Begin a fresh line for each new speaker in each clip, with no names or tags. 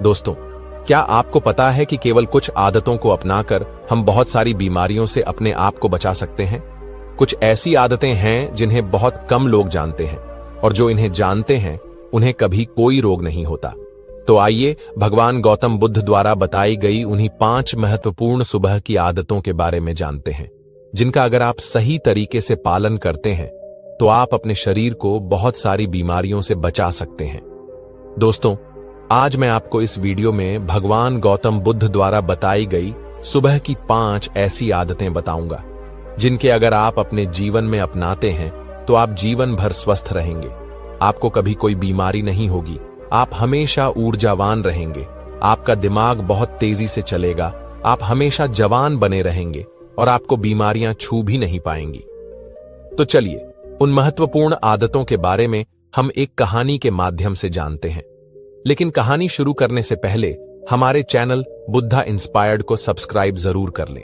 दोस्तों, क्या आपको पता है कि केवल कुछ आदतों को अपनाकर हम बहुत सारी बीमारियों से अपने आप को बचा सकते हैं? कुछ ऐसी आदतें हैं जिन्हें बहुत कम लोग जानते हैं और जो इन्हें जानते हैं उन्हें कभी कोई रोग नहीं होता। तो आइए भगवान गौतम बुद्ध द्वारा बताई गई उन्हीं 5 महत्वपूर्ण सुबह की आदतों के बारे में जानते हैं, जिनका अगर आप सही तरीके से पालन करते हैं तो आप अपने शरीर को बहुत सारी बीमारियों से बचा सकते हैं। दोस्तों, आज मैं आपको इस वीडियो में भगवान गौतम बुद्ध द्वारा बताई गई सुबह की 5 ऐसी आदतें बताऊंगा, जिनके अगर आप अपने जीवन में अपनाते हैं तो आप जीवन भर स्वस्थ रहेंगे। आपको कभी कोई बीमारी नहीं होगी, आप हमेशा ऊर्जावान रहेंगे, आपका दिमाग बहुत तेजी से चलेगा, आप हमेशा जवान बने रहेंगे और आपको बीमारियां छू भी नहीं पाएंगी। तो चलिए उन महत्वपूर्ण आदतों के बारे में हम एक कहानी के माध्यम से जानते हैं। लेकिन कहानी शुरू करने से पहले हमारे चैनल बुद्धा इंस्पायर्ड को सब्सक्राइब जरूर कर लें,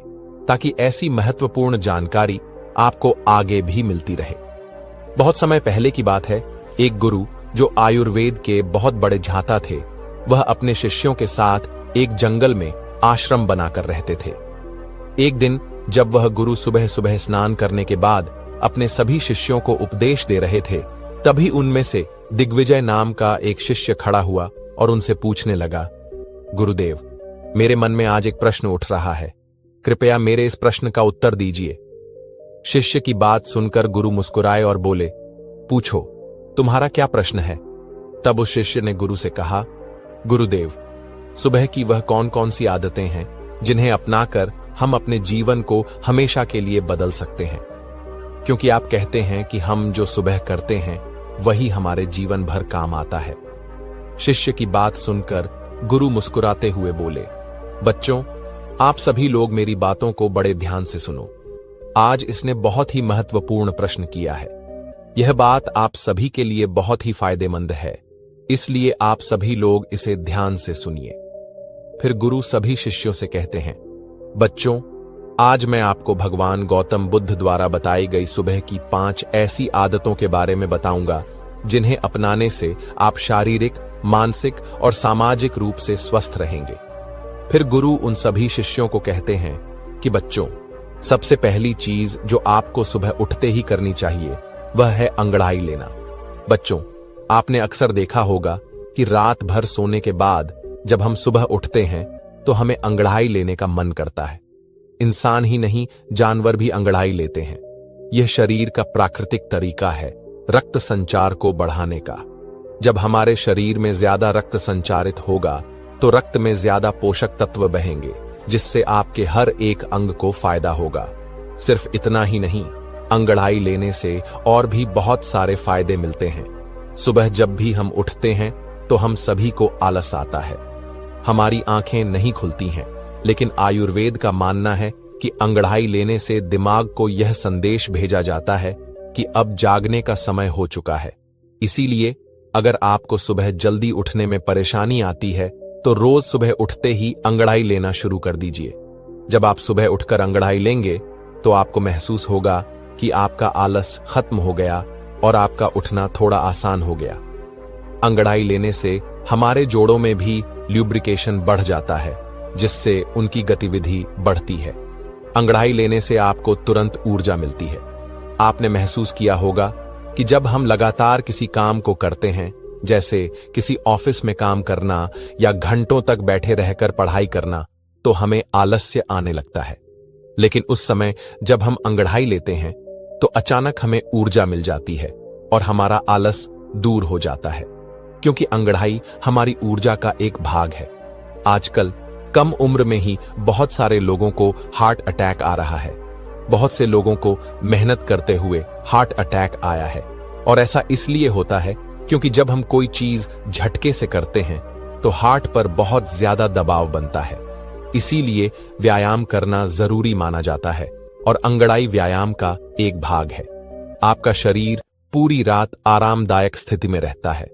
ताकि ऐसी महत्वपूर्ण जानकारी आपको आगे भी मिलती रहे। बहुत समय पहले की बात है, एक गुरु जो आयुर्वेद के बहुत बड़े झाता थे, वह अपने शिष्यों के साथ एक जंगल में आश्रम बनाकर रहते थे। एक दिन जब वह गुरु सुबह सुबह स्नान करने के बाद अपने सभी शिष्यों को उपदेश दे रहे थे, तभी उनमें से दिग्विजय नाम का एक शिष्य खड़ा हुआ और उनसे पूछने लगा, गुरुदेव, मेरे मन में आज एक प्रश्न उठ रहा है, कृपया मेरे इस प्रश्न का उत्तर दीजिए। शिष्य की बात सुनकर गुरु मुस्कुराए और बोले, पूछो, तुम्हारा क्या प्रश्न है? तब उस शिष्य ने गुरु से कहा, गुरुदेव, सुबह की वह कौन कौन सी आदतें हैं जिन्हें अपनाकर हम अपने जीवन को हमेशा के लिए बदल सकते हैं? क्योंकि आप कहते हैं कि हम जो सुबह करते हैं वही हमारे जीवन भर काम आता है। शिष्य की बात सुनकर गुरु मुस्कुराते हुए बोले, बच्चों, आप सभी लोग मेरी बातों को बड़े ध्यान से सुनो। आज इसने बहुत ही महत्वपूर्ण प्रश्न किया है। यह बात आप सभी के लिए बहुत ही फायदेमंद है, इसलिए आप सभी लोग इसे ध्यान से सुनिए। फिर गुरु सभी शिष्यों से कहते हैं, बच्चों, आज मैं आपको भगवान गौतम बुद्ध द्वारा बताई गई सुबह की 5 ऐसी आदतों के बारे में बताऊंगा, जिन्हें अपनाने से आप शारीरिक, मानसिक और सामाजिक रूप से स्वस्थ रहेंगे। फिर गुरु उन सभी शिष्यों को कहते हैं कि बच्चों, सबसे पहली चीज जो आपको सुबह उठते ही करनी चाहिए वह है अंगड़ाई लेना। बच्चों, आपने अक्सर देखा होगा कि रात भर सोने के बाद जब हम सुबह उठते हैं तो हमें अंगड़ाई लेने का मन करता है। इंसान ही नहीं, जानवर भी अंगड़ाई लेते हैं। यह शरीर का प्राकृतिक तरीका है रक्त संचार को बढ़ाने का। जब हमारे शरीर में ज्यादा रक्त संचारित होगा तो रक्त में ज्यादा पोषक तत्व बहेंगे, जिससे आपके हर एक अंग को फायदा होगा। सिर्फ इतना ही नहीं, अंगड़ाई लेने से और भी बहुत सारे फायदे मिलते हैं। सुबह जब भी हम उठते हैं तो हम सभी को आलस आता है, हमारी आंखें नहीं खुलती हैं, लेकिन आयुर्वेद का मानना है कि अंगड़ाई लेने से दिमाग को यह संदेश भेजा जाता है कि अब जागने का समय हो चुका है। इसीलिए अगर आपको सुबह जल्दी उठने में परेशानी आती है तो रोज सुबह उठते ही अंगड़ाई लेना शुरू कर दीजिए। जब आप सुबह उठकर अंगड़ाई लेंगे तो आपको महसूस होगा कि आपका आलस खत्म हो गया और आपका उठना थोड़ा आसान हो गया। अंगड़ाई लेने से हमारे जोड़ों में भी ल्यूब्रिकेशन बढ़ जाता है, जिससे उनकी गतिविधि बढ़ती है। अंगड़ाई लेने से आपको तुरंत ऊर्जा मिलती है। आपने महसूस किया होगा कि जब हम लगातार किसी काम को करते हैं, जैसे किसी ऑफिस में काम करना या घंटों तक बैठे रहकर पढ़ाई करना, तो हमें आलस्य आने लगता है। लेकिन उस समय जब हम अंगड़ाई लेते हैं तो अचानक हमें ऊर्जा मिल जाती है और हमारा आलस दूर हो जाता है, क्योंकि अंगड़ाई हमारी ऊर्जा का एक भाग है। आजकल कम उम्र में ही बहुत सारे लोगों को हार्ट अटैक आ रहा है। बहुत से लोगों को मेहनत करते हुए हार्ट अटैक आया है, और ऐसा इसलिए होता है क्योंकि जब हम कोई चीज झटके से करते हैं तो हार्ट पर बहुत ज्यादा दबाव बनता है। इसीलिए व्यायाम करना जरूरी माना जाता है और अंगड़ाई व्यायाम का एक भाग है। आपका शरीर पूरी रात आरामदायक स्थिति में रहता है।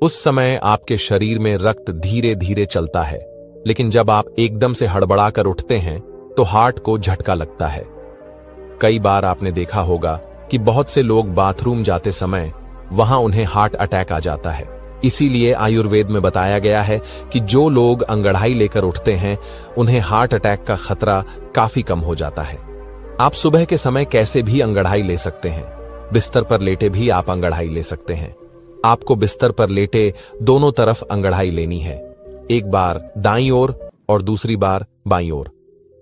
उस समय आपके शरीर में रक्त धीरे धीरे चलता है, लेकिन जब आप एकदम से हड़बड़ाकर उठते हैं तो हार्ट को झटका लगता है। कई बार आपने देखा होगा कि बहुत से लोग बाथरूम जाते समय वहां उन्हें हार्ट अटैक आ जाता है। इसीलिए आयुर्वेद में बताया गया है कि जो लोग अंगड़ाई लेकर उठते हैं उन्हें हार्ट अटैक का खतरा काफी कम हो जाता है। आप सुबह के समय कैसे भी अंगड़ाई ले सकते हैं। बिस्तर पर लेटे भी आप अंगड़ाई ले सकते हैं। आपको बिस्तर पर लेटे दोनों तरफ अंगड़ाई लेनी है, एक बार दाईं ओर और दूसरी बार बाईं ओर।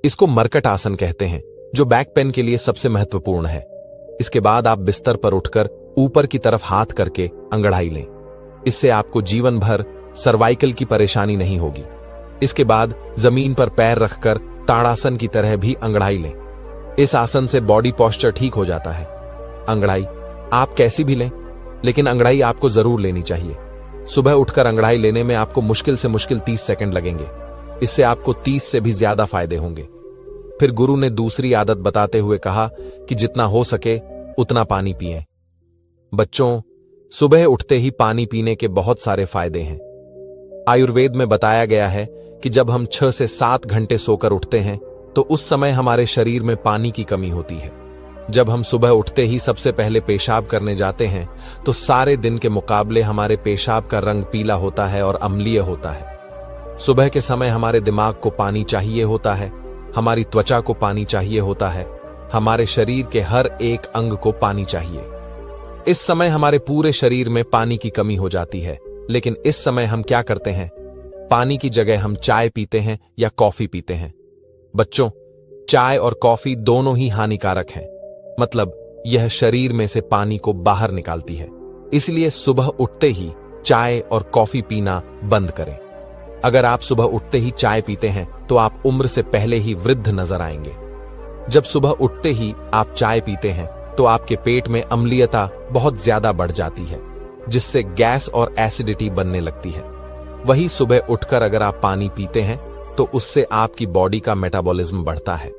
इसको मरकट आसन कहते हैं, जो बैक पेन के लिए सबसे महत्वपूर्ण है। इसके बाद आप बिस्तर पर उठकर ऊपर की तरफ हाथ करके अंगड़ाई लें। इससे आपको जीवन भर सर्वाइकल की परेशानी नहीं होगी। इसके बाद जमीन पर पैर रखकर ताड़ासन की तरह भी अंगड़ाई लें। इस आसन से बॉडी पोस्चर ठीक हो जाता है। अंगड़ाई आप कैसी भी लें, लेकिन अंगड़ाई आपको जरूर लेनी चाहिए। सुबह उठकर अंगड़ाई लेने में आपको मुश्किल से मुश्किल 30 सेकंड लगेंगे। इससे आपको 30 से भी ज्यादा फायदे होंगे। फिर गुरु ने दूसरी आदत बताते हुए कहा कि जितना हो सके उतना पानी पिएं। बच्चों, सुबह उठते ही पानी पीने के बहुत सारे फायदे हैं। आयुर्वेद में बताया गया है कि जब हम 6 से 7 घंटे सोकर उठते हैं तो उस समय हमारे शरीर में पानी की कमी होती है। जब हम सुबह उठते ही सबसे पहले पेशाब करने जाते हैं तो सारे दिन के मुकाबले हमारे पेशाब का रंग पीला होता है और अम्लीय होता है। सुबह के समय हमारे दिमाग को पानी चाहिए होता है, हमारी त्वचा को पानी चाहिए होता है, हमारे शरीर के हर एक अंग को पानी चाहिए। इस समय हमारे पूरे शरीर में पानी की कमी हो जाती है, लेकिन इस समय हम क्या करते हैं? पानी की जगह हम चाय पीते हैं या कॉफी पीते हैं। बच्चों, चाय और कॉफी दोनों ही हानिकारक हैं, मतलब यह शरीर में से पानी को बाहर निकालती है। इसलिए सुबह उठते ही चाय और कॉफी पीना बंद करें। अगर आप सुबह उठते ही चाय पीते हैं तो आप उम्र से पहले ही वृद्ध नजर आएंगे। जब सुबह उठते ही आप चाय पीते हैं तो आपके पेट में अम्लीयता बहुत ज्यादा बढ़ जाती है, जिससे गैस और एसिडिटी बनने लगती है। वही सुबह उठकर अगर आप पानी पीते हैं तो उससे आपकी बॉडी का मेटाबॉलिज्म बढ़ता है।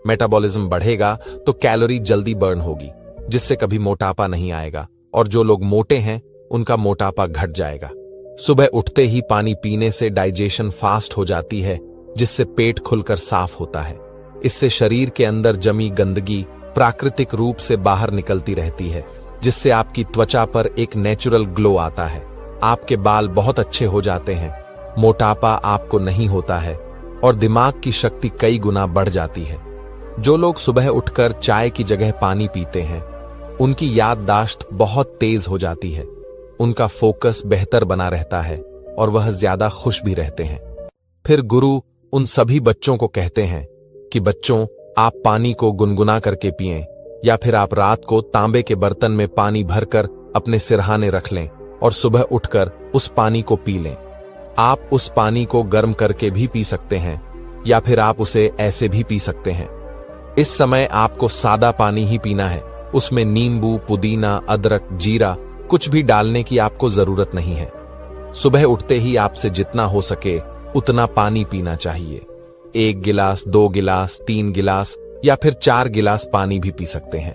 मेटाबॉलिज्म बढ़ेगा तो कैलोरी जल्दी बर्न होगी, जिससे कभी मोटापा नहीं आएगा, और जो लोग मोटे हैं उनका मोटापा घट जाएगा। सुबह उठते ही पानी पीने से डाइजेशन फास्ट हो जाती है, जिससे पेट खुलकर साफ होता है। इससे शरीर के अंदर जमी गंदगी प्राकृतिक रूप से बाहर निकलती रहती है, जिससे आपकी त्वचा पर एक नेचुरल ग्लो आता है। आपके बाल बहुत अच्छे हो जाते हैं, मोटापा आपको नहीं होता है और दिमाग की शक्ति कई गुना बढ़ जाती है। जो लोग सुबह उठकर चाय की जगह पानी पीते हैं उनकी याददाश्त बहुत तेज हो जाती है, उनका फोकस बेहतर बना रहता है और वह ज्यादा खुश भी रहते हैं। फिर गुरु उन सभी बच्चों को कहते हैं कि बच्चों, आप पानी को गुनगुना करके पिएं, या फिर आप रात को तांबे के बर्तन में पानी भरकर अपने सिरहाने रख लें और सुबह उठकर उस पानी को पी लें। आप उस पानी को गर्म करके भी पी सकते हैं या फिर आप उसे ऐसे भी पी सकते हैं। इस समय आपको सादा पानी ही पीना है, उसमें नींबू, पुदीना, अदरक, जीरा कुछ भी डालने की आपको जरूरत नहीं है। सुबह उठते ही आपसे जितना हो सके उतना पानी पीना चाहिए। 1 गिलास, 2 गिलास, 3 गिलास या फिर 4 गिलास पानी भी पी सकते हैं।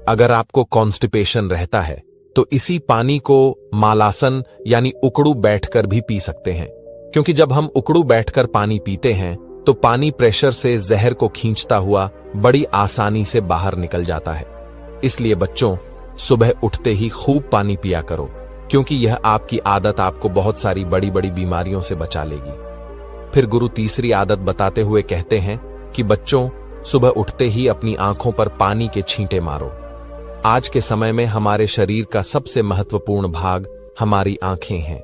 अगर आपको कॉन्स्टिपेशन रहता है तो इसी पानी को मालासन यानी उकड़ू बैठकर भी पी सकते हैं, क्योंकि जब हम उकड़ू बैठकर पानी पीते हैं तो पानी प्रेशर से जहर को खींचता हुआ बड़ी आसानी से बाहर निकल जाता है। इसलिए बच्चों, सुबह उठते ही खूब पानी पिया करो, क्योंकि यह आपकी आदत आपको बहुत सारी बड़ी बड़ी बीमारियों से बचा लेगी। फिर गुरु तीसरी आदत बताते हुए कहते हैं कि बच्चों, सुबह उठते ही अपनी आंखों पर पानी के छींटे मारो। आज के समय में हमारे शरीर का सबसे महत्वपूर्ण भाग हमारी आंखें हैं।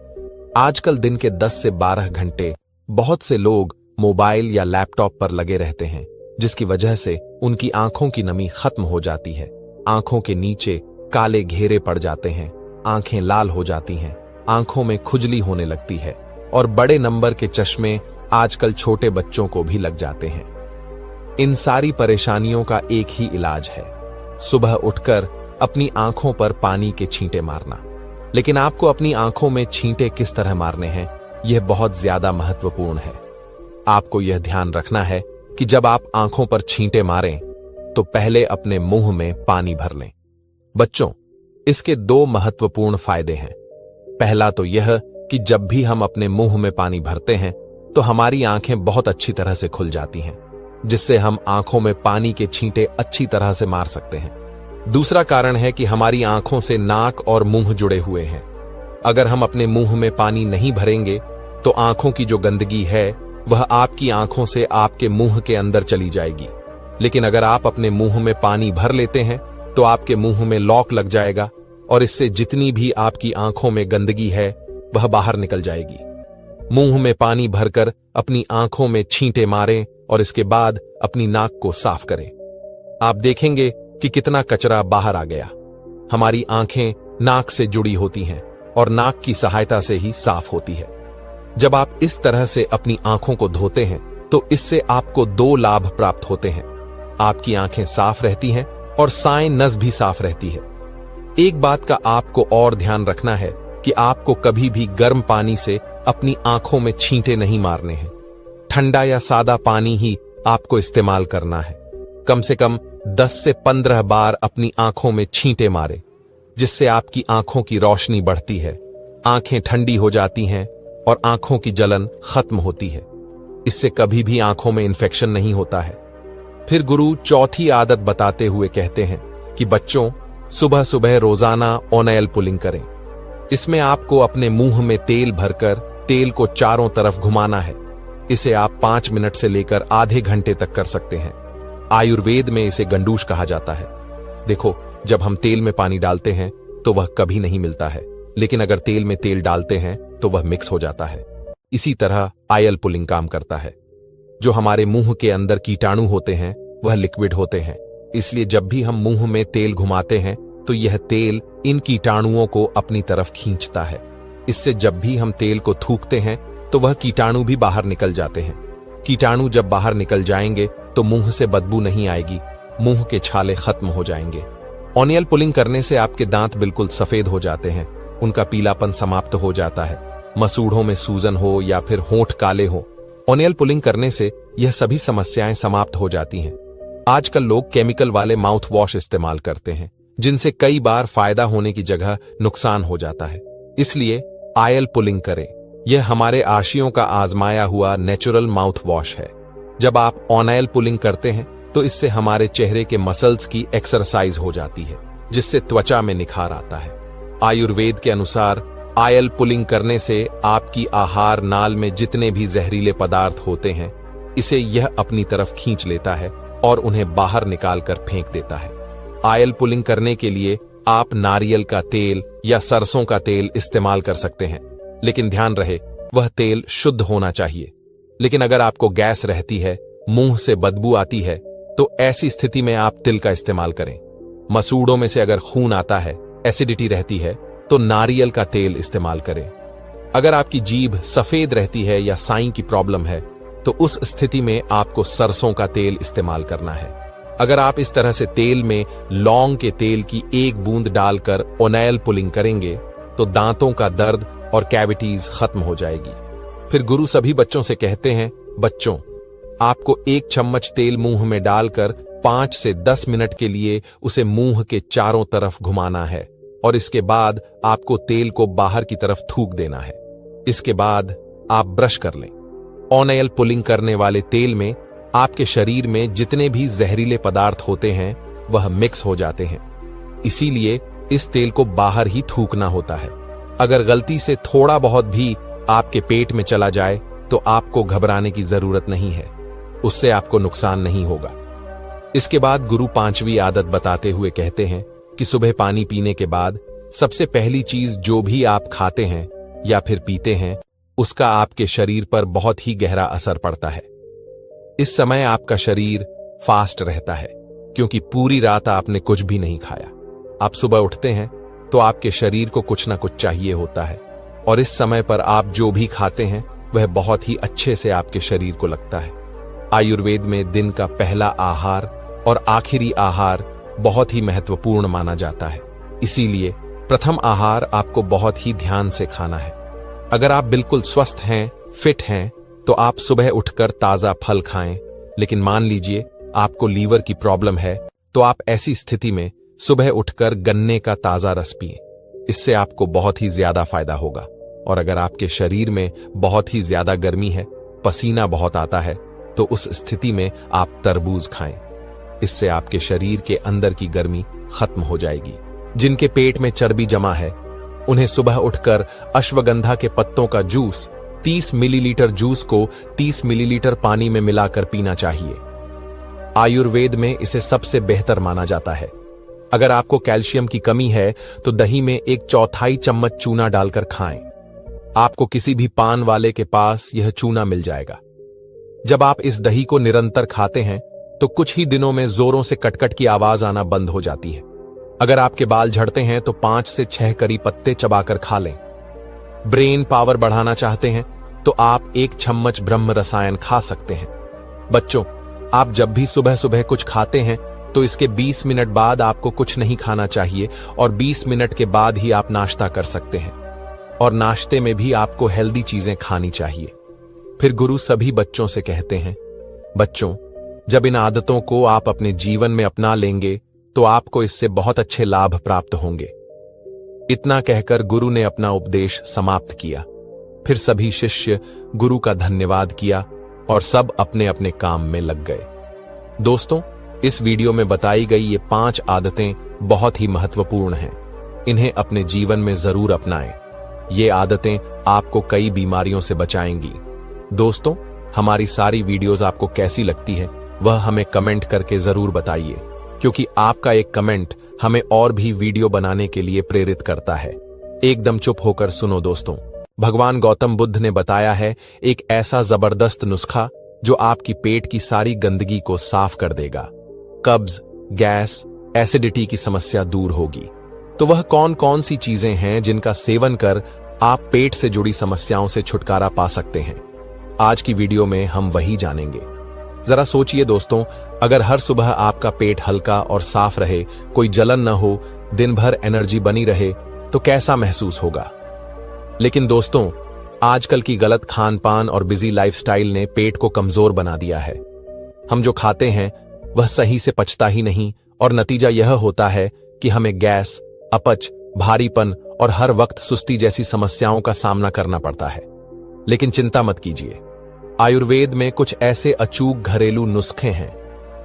आजकल दिन के 10 से 12 घंटे बहुत से लोग मोबाइल या लैपटॉप पर लगे रहते हैं, जिसकी वजह से उनकी आंखों की नमी खत्म हो जाती है। आंखों के नीचे काले घेरे पड़ जाते हैं, आंखें लाल हो जाती हैं, आंखों में खुजली होने लगती है और बड़े नंबर के चश्मे आजकल छोटे बच्चों को भी लग जाते हैं। इन सारी परेशानियों का एक ही इलाज है, सुबह उठकर अपनी आंखों पर पानी के छींटे मारना। लेकिन आपको अपनी आंखों में छींटे किस तरह मारने हैं, यह बहुत ज्यादा महत्वपूर्ण है। आपको यह ध्यान रखना है कि जब आप आंखों पर छींटे मारें तो पहले अपने मुंह में पानी भर लें। बच्चों, इसके 2 महत्वपूर्ण फायदे हैं। पहला तो यह कि जब भी हम अपने मुंह में पानी भरते हैं तो हमारी आंखें बहुत अच्छी तरह से खुल जाती हैं, जिससे हम आंखों में पानी के छींटे अच्छी तरह से मार सकते हैं। दूसरा कारण है कि हमारी आंखों से नाक और मुंह जुड़े हुए हैं अगर हम अपने मुंह में पानी नहीं भरेंगे तो आंखों की जो गंदगी है वह आपकी आंखों से आपके मुंह के अंदर चली जाएगी। लेकिन अगर आप अपने मुंह में पानी भर लेते हैं तो आपके मुंह में लॉक लग जाएगा और इससे जितनी भी आपकी आंखों में गंदगी है वह बाहर निकल जाएगी। मुंह में पानी भरकर अपनी आंखों में छींटे मारें और इसके बाद अपनी नाक को साफ करें। आप देखेंगे कि कितना कचरा बाहर आ गया। हमारी आंखें नाक से जुड़ी होती हैं और नाक की सहायता से ही साफ होती है। जब आप इस तरह से अपनी आंखों को धोते हैं तो इससे आपको 2 लाभ प्राप्त होते हैं। आपकी आंखें साफ रहती हैं और साए नस भी साफ रहती है। एक बात का आपको और ध्यान रखना है कि आपको कभी भी गर्म पानी से अपनी आंखों में छींटे नहीं मारने हैं। ठंडा या सादा पानी ही आपको इस्तेमाल करना है। कम से कम 10 से 15 बार अपनी आंखों में छींटे मारें, जिससे आपकी आंखों की रोशनी बढ़ती है, आंखें ठंडी हो जाती हैं और आंखों की जलन खत्म होती है। इससे कभी भी आंखों में इन्फेक्शन नहीं होता है। फिर गुरु चौथी आदत बताते हुए कहते हैं कि बच्चों, सुबह सुबह रोजाना ओनेल पुलिंग करें। इसमें आपको अपने मुंह में तेल भरकर तेल को चारों तरफ घुमाना है। इसे आप 5 मिनट से लेकर आधे घंटे तक कर सकते हैं। आयुर्वेद में इसे गंडूश कहा जाता है। देखो, जब हम तेल में पानी डालते हैं तो वह कभी नहीं मिलता है, लेकिन अगर तेल में तेल डालते हैं तो वह मिक्स हो जाता है। इसी तरह आयल पुलिंग काम करता है। जो हमारे मुंह के अंदर कीटाणु होते हैं वह लिक्विड होते हैं, इसलिए जब भी हम मुंह में तेल घुमाते हैं तो यह तेल इन कीटाणुओं को अपनी तरफ खींचता है। इससे जब भी हम तेल को थूकते हैं तो वह कीटाणु भी बाहर निकल जाते हैं। कीटाणु जब बाहर निकल जाएंगे तो मुंह से बदबू नहीं आएगी, मुंह के छाले खत्म हो जाएंगे। ओनियल पुलिंग करने से आपके दांत बिल्कुल सफेद हो जाते हैं, उनका पीलापन समाप्त हो जाता है। मसूड़ों में सूजन हो या फिर होंठ काले हो, ओनियल पुलिंग करने से यह सभी समस्याएं समाप्त हो जाती हैं। आजकल लोग केमिकल वाले माउथ वॉश इस्तेमाल करते हैं, जिनसे कई बार फायदा होने की जगह नुकसान हो जाता है। इसलिए आयल पुलिंग करें। यह हमारे आशियों का आजमाया हुआ नेचुरल माउथ वॉश है। जब आप ओनियल पुलिंग करते हैं तो इससे हमारे चेहरे के मसल्स की एक्सरसाइज हो जाती है, जिससे त्वचा में निखार आता है। आयुर्वेद के अनुसार आयल पुलिंग करने से आपकी आहार नाल में जितने भी जहरीले पदार्थ होते हैं, इसे यह अपनी तरफ खींच लेता है और उन्हें बाहर निकालकर फेंक देता है। आयल पुलिंग करने के लिए आप नारियल का तेल या सरसों का तेल इस्तेमाल कर सकते हैं, लेकिन ध्यान रहे वह तेल शुद्ध होना चाहिए। लेकिन अगर आपको गैस रहती है, मुंह से बदबू आती है, तो ऐसी स्थिति में आप तिल का इस्तेमाल करें। मसूड़ों में से अगर खून आता है, एसिडिटी रहती है, तो नारियल का तेल इस्तेमाल करें। अगर आपकी जीभ सफेद रहती है या साईं की प्रॉब्लम है, तो उस स्थिति में आपको सरसों का तेल इस्तेमाल करना है। अगर आप इस तरह से तेल में लौंग के तेल की 1 बूंद डालकर ओनियल पुलिंग करेंगे तो दांतों का दर्द और कैविटीज खत्म हो जाएगी। फिर गुरु सभी बच्चों से कहते हैं, बच्चों, आपको 1 चम्मच तेल मुंह में डालकर 5 से 10 मिनट के लिए उसे मुंह के चारों तरफ घुमाना है और इसके बाद आपको तेल को बाहर की तरफ थूक देना है। इसके बाद आप ब्रश कर लें। ओनियल पुलिंग करने वाले तेल में आपके शरीर में जितने भी जहरीले पदार्थ होते हैं वह मिक्स हो जाते हैं, इसीलिए इस तेल को बाहर ही थूकना होता है। अगर गलती से थोड़ा बहुत भी आपके पेट में चला जाए तो आपको घबराने की जरूरत नहीं है, उससे आपको नुकसान नहीं होगा। इसके बाद गुरु 5वीं आदत बताते हुए कहते हैं कि सुबह पानी पीने के बाद सबसे पहली चीज जो भी आप खाते हैं या फिर पीते हैं, उसका आपके शरीर पर बहुत ही गहरा असर पड़ता है। इस समय आपका शरीर फास्ट रहता है, क्योंकि पूरी रात आपने कुछ भी नहीं खाया। आप सुबह उठते हैं तो आपके शरीर को कुछ ना कुछ चाहिए होता है, और इस समय पर आप जो भी खाते हैं वह बहुत ही अच्छे से आपके शरीर को लगता है। आयुर्वेद में दिन का पहला आहार और आखिरी आहार बहुत ही महत्वपूर्ण माना जाता है, इसीलिए प्रथम आहार आपको बहुत ही ध्यान से खाना है। अगर आप बिल्कुल स्वस्थ हैं, फिट हैं, तो आप सुबह उठकर ताजा फल खाएं। लेकिन मान लीजिए आपको लीवर की प्रॉब्लम है, तो आप ऐसी स्थिति में सुबह उठकर गन्ने का ताजा रस पिएं। इससे आपको बहुत ही ज्यादा फायदा होगा। और अगर आपके शरीर में बहुत ही ज्यादा गर्मी है, पसीना बहुत आता है, तो उस स्थिति में आप तरबूज खाएं। इससे आपके शरीर के अंदर की गर्मी खत्म हो जाएगी। जिनके पेट में चर्बी जमा है उन्हें सुबह उठकर अश्वगंधा के पत्तों का जूस 30 मिलीलीटर जूस को 30 मिलीलीटर पानी में मिलाकर पीना चाहिए। आयुर्वेद में इसे सबसे बेहतर माना जाता है। अगर आपको कैल्शियम की कमी है तो दही में 1/4 चम्मच चूना डालकर खाएं। आपको किसी भी पान वाले के पास यह चूना मिल जाएगा। जब आप इस दही को निरंतर खाते हैं तो कुछ ही दिनों में जोरों से कटकट की आवाज आना बंद हो जाती है। अगर आपके बाल झड़ते हैं तो 5 से 6 करी पत्ते चबाकर खा लें। ब्रेन पावर बढ़ाना चाहते हैं तो आप 1 चम्मच ब्रह्म रसायन खा सकते हैं। बच्चों, आप जब भी सुबह सुबह कुछ खाते हैं तो इसके 20 मिनट बाद आपको कुछ नहीं खाना चाहिए और 20 मिनट के बाद ही आप नाश्ता कर सकते हैं। और नाश्ते में भी आपको हेल्दी चीजें खानी चाहिए। फिर गुरु सभी बच्चों से कहते हैं, बच्चों, जब इन आदतों को आप अपने जीवन में अपना लेंगे तो आपको इससे बहुत अच्छे लाभ प्राप्त होंगे। इतना कहकर गुरु ने अपना उपदेश समाप्त किया। फिर सभी शिष्य गुरु का धन्यवाद किया और सब अपने अपने काम में लग गए। दोस्तों, इस वीडियो में बताई गई ये 5 आदतें बहुत ही महत्वपूर्ण हैं। इन्हें अपने जीवन में जरूर अपनाएं। ये आदतें आपको कई बीमारियों से बचाएंगी। दोस्तों, हमारी सारी वीडियोस आपको कैसी लगती है वह हमें कमेंट करके जरूर बताइए, क्योंकि आपका एक कमेंट हमें और भी वीडियो बनाने के लिए प्रेरित करता है। एकदम चुप होकर सुनो दोस्तों, भगवान गौतम बुद्ध ने बताया है एक ऐसा जबरदस्त नुस्खा जो आपकी पेट की सारी गंदगी को साफ कर देगा। कब्ज, गैस, एसिडिटी की समस्या दूर होगी। तो वह कौन कौन सी चीजें हैं जिनका सेवन कर आप पेट से जुड़ी समस्याओं से छुटकारा पा सकते हैं? आज की वीडियो में हम वही जानेंगे। जरा सोचिए दोस्तों, अगर हर सुबह आपका पेट हल्का और साफ रहे, कोई जलन न हो, दिन भर एनर्जी बनी रहे, तो कैसा महसूस होगा। लेकिन दोस्तों, आजकल की गलत खान पान और बिजी लाइफस्टाइल ने पेट को कमजोर बना दिया है। हम जो खाते हैं वह सही से पचता ही नहीं और नतीजा यह होता है कि हमें गैस, अपच, भारीपन और हर वक्त सुस्ती जैसी समस्याओं का सामना करना पड़ता है। लेकिन चिंता मत कीजिए, आयुर्वेद में कुछ ऐसे अचूक घरेलू नुस्खे हैं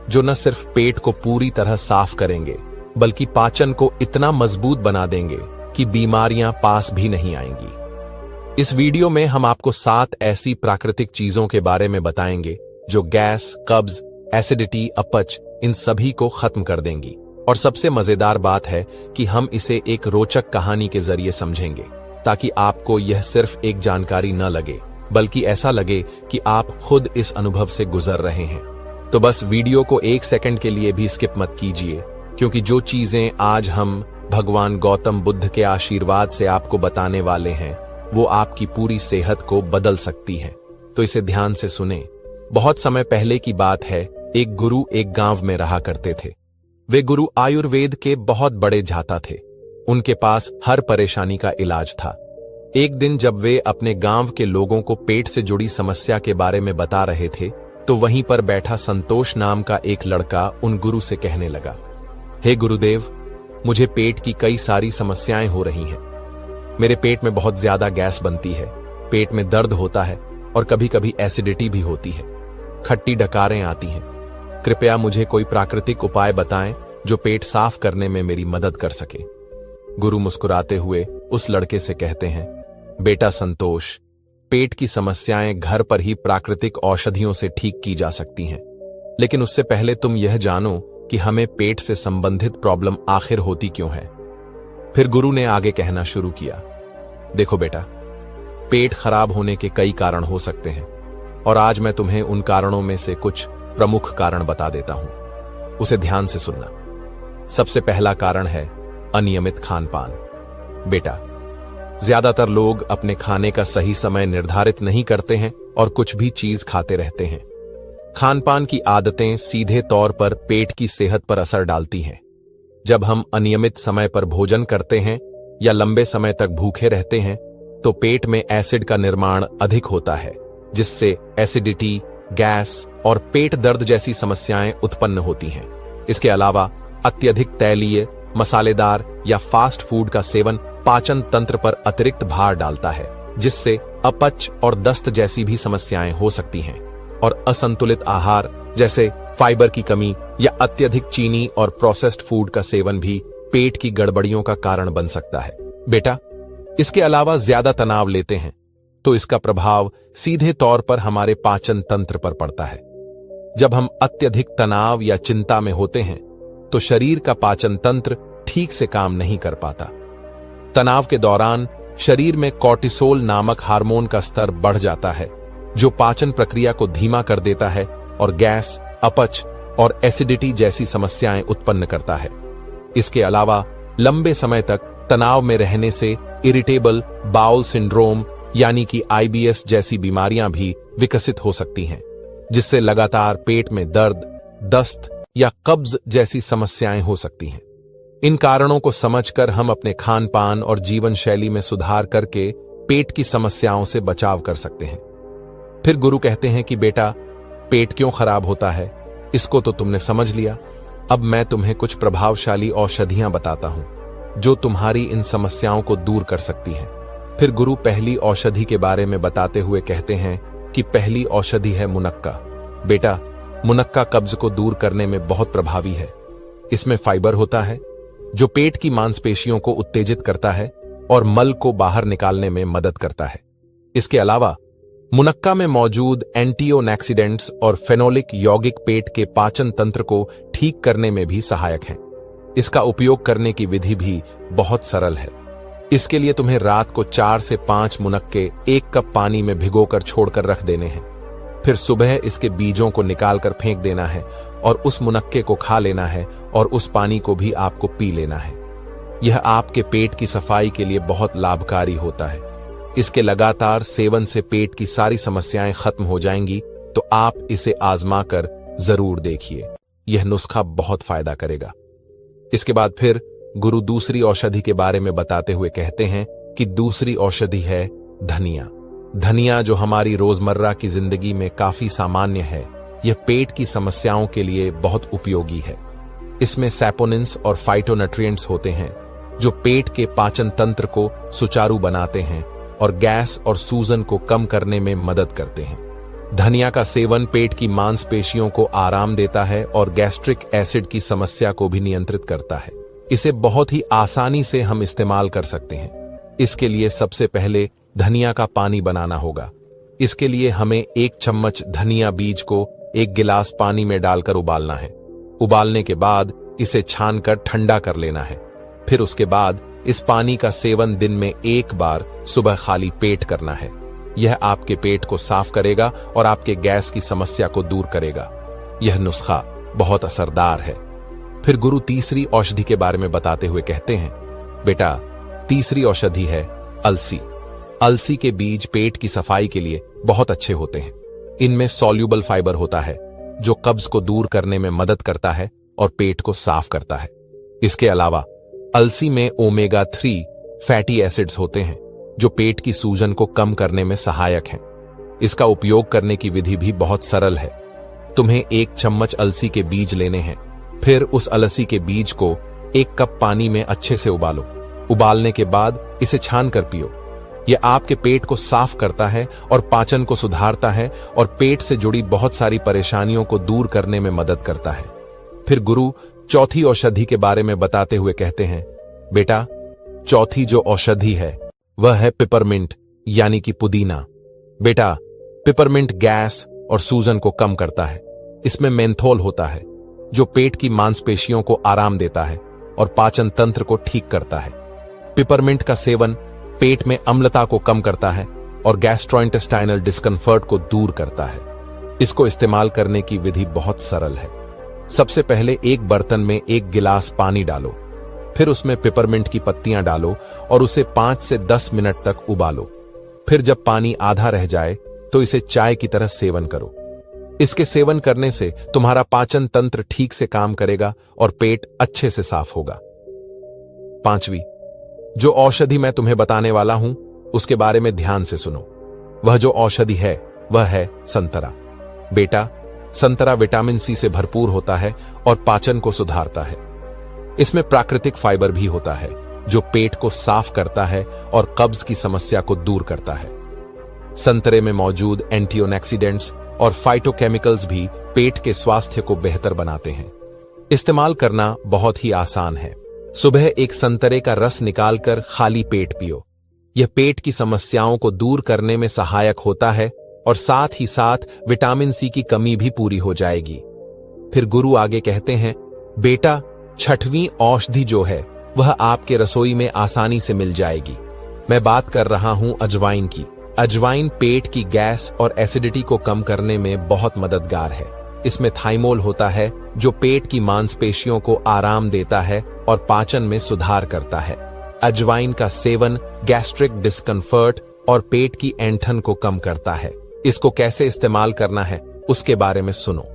जो न सिर्फ पेट को पूरी तरह साफ करेंगे बल्कि पाचन को इतना मजबूत बना देंगे कि बीमारियां पास भी नहीं आएंगी। इस वीडियो में हम आपको 7 ऐसी प्राकृतिक चीजों के बारे में बताएंगे जो गैस, कब्ज, एसिडिटी, अपच इन सभी को खत्म कर देंगी। और सबसे मजेदार बात है कि हम इसे एक रोचक कहानी के जरिए समझेंगे, ताकि आपको यह सिर्फ एक जानकारी न लगे बल्कि ऐसा लगे कि आप खुद इस अनुभव से गुजर रहे हैं। तो बस वीडियो को 1 सेकंड के लिए भी स्किप मत कीजिए, क्योंकि जो चीजें आज हम भगवान गौतम बुद्ध के आशीर्वाद से आपको बताने वाले हैं वो आपकी पूरी सेहत को बदल सकती हैं। तो इसे ध्यान से सुने। बहुत समय पहले की बात है, एक गुरु एक गांव में रहा करते थे। वे गुरु आयुर्वेद के बहुत बड़े झाता थे। उनके पास हर परेशानी का इलाज था। एक दिन जब वे अपने गांव के लोगों को पेट से जुड़ी समस्या के बारे में बता रहे थे तो वहीं पर बैठा संतोष नाम का एक लड़का उन गुरु से कहने लगा, हे गुरुदेव, मुझे पेट की कई सारी समस्याएं हो रही हैं। मेरे पेट में बहुत ज्यादा गैस बनती है, पेट में दर्द होता है और कभी कभी एसिडिटी भी होती है, खट्टी डकारें आती हैं। कृपया मुझे कोई प्राकृतिक उपाय बताएं जो पेट साफ करने में मेरी मदद कर सके। गुरु मुस्कुराते हुए उस लड़के से कहते हैं, बेटा संतोष, पेट की समस्याएं घर पर ही प्राकृतिक औषधियों से ठीक की जा सकती हैं, लेकिन उससे पहले तुम यह जानो कि हमें पेट से संबंधित प्रॉब्लम आखिर होती क्यों है। फिर गुरु ने आगे कहना शुरू किया, देखो बेटा, पेट खराब होने के कई कारण हो सकते हैं और आज मैं तुम्हें उन कारणों में से कुछ प्रमुख कारण बता देता हूं। उसे ध्यान से सुनना। सबसे पहला कारण है अनियमित खान पान। बेटा, ज्यादातर लोग अपने खाने का सही समय निर्धारित नहीं करते हैं और कुछ भी चीज खाते रहते हैं। खान पान की आदतें सीधे तौर पर पेट की सेहत पर असर डालती हैं। जब हम अनियमित समय पर भोजन करते हैं या लंबे समय तक भूखे रहते हैं तो पेट में एसिड का निर्माण अधिक होता है, जिससे एसिडिटी, गैस और पेट दर्द जैसी समस्याएं उत्पन्न होती हैं। इसके अलावा अत्यधिक तैलीय, मसालेदार या फास्ट फूड का सेवन पाचन तंत्र पर अतिरिक्त भार डालता है, जिससे अपच और दस्त जैसी भी समस्याएं हो सकती हैं। और असंतुलित आहार जैसे फाइबर की कमी या अत्यधिक चीनी और प्रोसेस्ड फूड का सेवन भी पेट की गड़बड़ियों का कारण बन सकता है। बेटा, इसके अलावा ज्यादा तनाव लेते हैं तो इसका प्रभाव सीधे तौर पर हमारे पाचन तंत्र पर पड़ता है। जब हम अत्यधिक तनाव या चिंता में होते हैं तो शरीर का पाचन तंत्र ठीक से काम नहीं कर पाता। तनाव के दौरान शरीर में कॉर्टिसोल नामक हार्मोन का स्तर बढ़ जाता है, जो पाचन प्रक्रिया को धीमा कर देता है और गैस, अपच और एसिडिटी जैसी समस्याएं उत्पन्न करता है। इसके अलावा लंबे समय तक तनाव में रहने से इरिटेबल बाउल सिंड्रोम यानी कि IBS जैसी बीमारियां भी विकसित हो सकती हैं, जिससे लगातार पेट में दर्द, दस्त या कब्ज जैसी समस्याएं हो सकती हैं। इन कारणों को समझकर हम अपने खान पान और जीवन शैली में सुधार करके पेट की समस्याओं से बचाव कर सकते हैं। फिर गुरु कहते हैं कि बेटा, पेट क्यों खराब होता है इसको तो तुमने समझ लिया। अब मैं तुम्हें कुछ प्रभावशाली औषधियां बताता हूं जो तुम्हारी इन समस्याओं को दूर कर सकती हैं। फिर गुरु पहली औषधि के बारे में बताते हुए कहते हैं कि पहली औषधि है मुनक्का। बेटा, मुनक्का कब्ज को दूर करने में बहुत प्रभावी है। इसमें फाइबर होता है जो पेट की मांसपेशियों को उत्तेजित करता है और मल को बाहर निकालने में मदद करता है। इसके अलावा मुनक्का में मौजूद एंटीओक्सीडेंट्स और फेनोलिक यौगिक पेट के पाचन तंत्र को ठीक करने में भी सहायक हैं। इसका उपयोग करने की विधि भी बहुत सरल है। इसके लिए तुम्हें रात को 4 से 5 मुनक्के 1 कप पानी में भिगोकर छोड़कर रख देने हैं। फिर सुबह इसके बीजों को निकालकर फेंक देना है और उस मुनक्के को खा लेना है और उस पानी को भी आपको पी लेना है। यह आपके पेट की सफाई के लिए बहुत लाभकारी होता है। इसके लगातार सेवन से पेट की सारी समस्याएं खत्म हो जाएंगी, तो आप इसे आजमा कर जरूर देखिए। यह नुस्खा बहुत फायदा करेगा। इसके बाद फिर गुरु दूसरी औषधि के बारे में बताते हुए कहते हैं कि दूसरी औषधि है धनिया। धनिया, जो हमारी रोजमर्रा की जिंदगी में काफी सामान्य है, यह पेट की समस्याओं के लिए बहुत उपयोगी है। इसमें सैपोनिन्स और फाइटोन्यूट्रिएंट्स होते हैं जो पेट के पाचन तंत्र को सुचारू बनाते हैं और गैस और सूजन को कम करने में मदद करते हैं। धनिया का सेवन पेट की मांसपेशियों को आराम देता है और गैस्ट्रिक एसिड की समस्या को भी नियंत्रित करता है। इसे बहुत ही आसानी से हम इस्तेमाल कर सकते हैं। इसके लिए सबसे पहले धनिया का पानी बनाना होगा। इसके लिए हमें 1 चम्मच धनिया बीज को 1 गिलास पानी में डालकर उबालना है। उबालने के बाद इसे छानकर ठंडा कर लेना है। फिर उसके बाद इस पानी का सेवन दिन में 1 बार सुबह खाली पेट करना है। यह आपके पेट को साफ करेगा और आपके गैस की समस्या को दूर करेगा। यह नुस्खा बहुत असरदार है। फिर गुरु तीसरी औषधि के बारे में बताते हुए कहते हैं, बेटा, तीसरी औषधि है अलसी। अलसी के बीज पेट की सफाई के लिए बहुत अच्छे होते हैं। इनमें सॉल्यूबल फाइबर होता है जो कब्ज को दूर करने में मदद करता है और पेट को साफ करता है। इसके अलावा अलसी में ओमेगा 3 फैटी एसिड्स होते हैं जो पेट की सूजन को कम करने में सहायक हैं। इसका उपयोग करने की विधि भी बहुत सरल है। तुम्हें 1 चम्मच अलसी के बीज लेने हैं। फिर उस अलसी के बीज को 1 कप पानी में अच्छे से उबालो। उबालने के बाद इसे छान कर पियो। यह आपके पेट को साफ करता है और पाचन को सुधारता है और पेट से जुड़ी बहुत सारी परेशानियों को दूर करने में मदद करता है। फिर गुरु चौथी औषधि के बारे में बताते हुए कहते हैं, बेटा, चौथी जो औषधि है वह है पिपरमिंट यानी कि पुदीना। बेटा, पिपरमिंट गैस और सूजन को कम करता है। इसमें मेंथोल होता है जो पेट की मांसपेशियों को आराम देता है और पाचन तंत्र को ठीक करता है। पिपरमिंट का सेवन पेट में अम्लता को कम करता है और गैस्ट्रोइंटेस्टाइनल डिस्कम्फर्ट को दूर करता है। इसको इस्तेमाल करने की विधि बहुत सरल है। सबसे पहले एक बर्तन में 1 गिलास पानी डालो। फिर उसमें पिपरमिंट की पत्तियां डालो और उसे 5 से 10 मिनट तक उबालो। फिर जब पानी आधा रह जाए तो इसे चाय की तरह सेवन करो। इसके सेवन करने से तुम्हारा पाचन तंत्र ठीक से काम करेगा और पेट अच्छे से साफ होगा। 5वीं जो औषधि मैं तुम्हें बताने वाला हूं उसके बारे में ध्यान से सुनो। वह जो औषधि है वह है संतरा। बेटा, संतरा विटामिन सी से भरपूर होता है और पाचन को सुधारता है। इसमें प्राकृतिक फाइबर भी होता है जो पेट को साफ करता है और कब्ज की समस्या को दूर करता है। संतरे में मौजूद एंटीऑक्सीडेंट्स और फाइटोकेमिकल्स भी पेट के स्वास्थ्य को बेहतर बनाते हैं। इस्तेमाल करना बहुत ही आसान है। सुबह एक संतरे का रस निकालकर खाली पेट पियो। यह पेट की समस्याओं को दूर करने में सहायक होता है और साथ ही साथ विटामिन सी की कमी भी पूरी हो जाएगी। फिर गुरु आगे कहते हैं, बेटा, 6वीं औषधि जो है वह आपके रसोई में आसानी से मिल जाएगी। मैं बात कर रहा हूं अजवाइन की। अजवाइन पेट की गैस और एसिडिटी को कम करने में बहुत मददगार है। इसमें थाइमोल होता है जो पेट की मांसपेशियों को आराम देता है और पाचन में सुधार करता है। अजवाइन का सेवन गैस्ट्रिक डिस्कम्फर्ट और पेट की ऐंठन को कम करता है। इसको कैसे इस्तेमाल करना है उसके बारे में सुनो।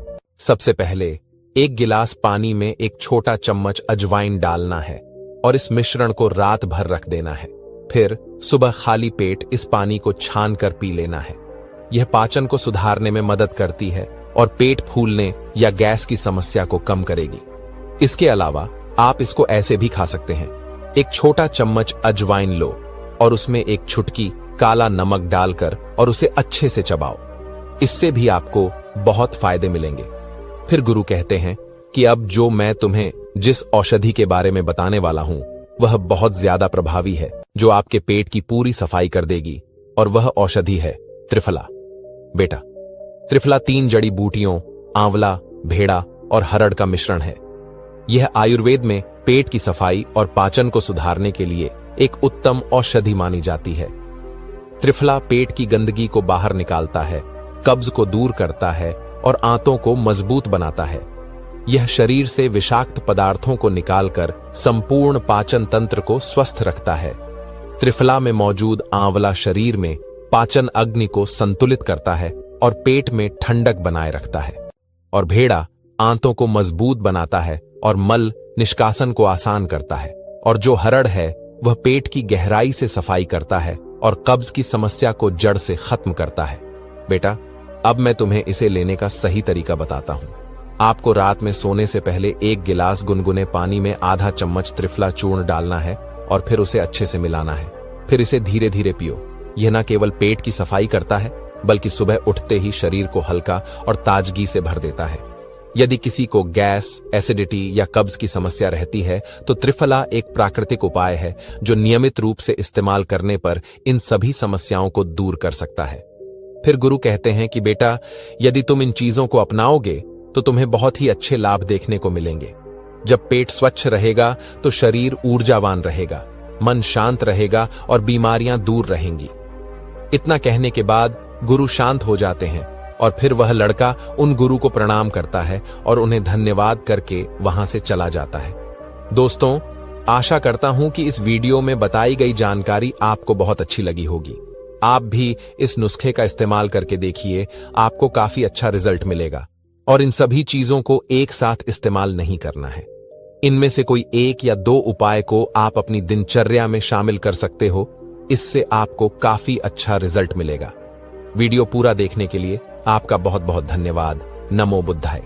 सबसे पहले 1 गिलास पानी में 1 छोटा चम्मच अजवाइन डालना है और इस मिश्रण को रात भर रख देना है। फिर सुबह खाली पेट इस पानी को छान कर पी लेना है। यह पाचन को सुधारने में मदद करती है और पेट फूलने या गैस की समस्या को कम करेगी। इसके अलावा आप इसको ऐसे भी खा सकते हैं। 1 छोटा चम्मच अजवाइन लो और उसमें 1 चुटकी काला नमक डालकर और उसे अच्छे से चबाओ। इससे भी आपको बहुत फायदे मिलेंगे। फिर गुरु कहते हैं कि अब जो मैं तुम्हें जिस औषधि के बारे में बताने वाला हूं वह बहुत ज्यादा प्रभावी है, जो आपके पेट की पूरी सफाई कर देगी, और वह औषधि है त्रिफला। बेटा, त्रिफला 3 जड़ी बूटियों आंवला, भेड़ा और हरड़ का मिश्रण है। यह आयुर्वेद में पेट की सफाई और पाचन को सुधारने के लिए एक उत्तम औषधि मानी जाती है। त्रिफला पेट की गंदगी को बाहर निकालता है, कब्ज को दूर करता है और आंतों को मजबूत बनाता है। यह शरीर से विषाक्त पदार्थों को निकालकर संपूर्ण पाचन तंत्र को स्वस्थ रखता है। त्रिफला में मौजूद आंवला शरीर में पाचन अग्नि को संतुलित करता है और पेट में ठंडक बनाए रखता है, और भेड़ा आंतों को मजबूत बनाता है और मल निष्कासन को आसान करता है, और जो हरड़ है वह पेट की गहराई से सफाई करता है और कब्ज की समस्या को जड़ से खत्म करता है। बेटा, अब मैं तुम्हें इसे लेने का सही तरीका बताता हूं। आपको रात में सोने से पहले 1 गिलास गुनगुने पानी में आधा चम्मच त्रिफला चूर्ण डालना है और फिर उसे अच्छे से मिलाना है। फिर इसे धीरे धीरे पियो। यह न केवल पेट की सफाई करता है बल्कि सुबह उठते ही शरीर को हल्का और ताजगी से भर देता है। यदि किसी को गैस, एसिडिटी या कब्ज की समस्या रहती है तो त्रिफला एक प्राकृतिक उपाय है जो नियमित रूप से इस्तेमाल करने पर इन सभी समस्याओं को दूर कर सकता है। फिर गुरु कहते हैं कि बेटा, यदि तुम इन चीजों को अपनाओगे तो तुम्हें बहुत ही अच्छे लाभ देखने को मिलेंगे। जब पेट स्वच्छ रहेगा तो शरीर ऊर्जावान रहेगा, मन शांत रहेगा और बीमारियां दूर रहेंगी। इतना कहने के बाद गुरु शांत हो जाते हैं और फिर वह लड़का उन गुरु को प्रणाम करता है और उन्हें धन्यवाद करके वहां से चला जाता है। दोस्तों, आशा करता हूं कि इस वीडियो में बताई गई जानकारी आपको बहुत अच्छी लगी होगी। आप भी इस नुस्खे का इस्तेमाल करके देखिए, आपको काफी अच्छा रिजल्ट मिलेगा। और इन सभी चीजों को एक साथ इस्तेमाल नहीं करना है। इनमें से कोई 1 या 2 उपाय को आप अपनी दिनचर्या में शामिल कर सकते हो। इससे आपको काफी अच्छा रिजल्ट मिलेगा। वीडियो पूरा देखने के लिए आपका बहुत बहुत धन्यवाद। नमो बुद्धाय।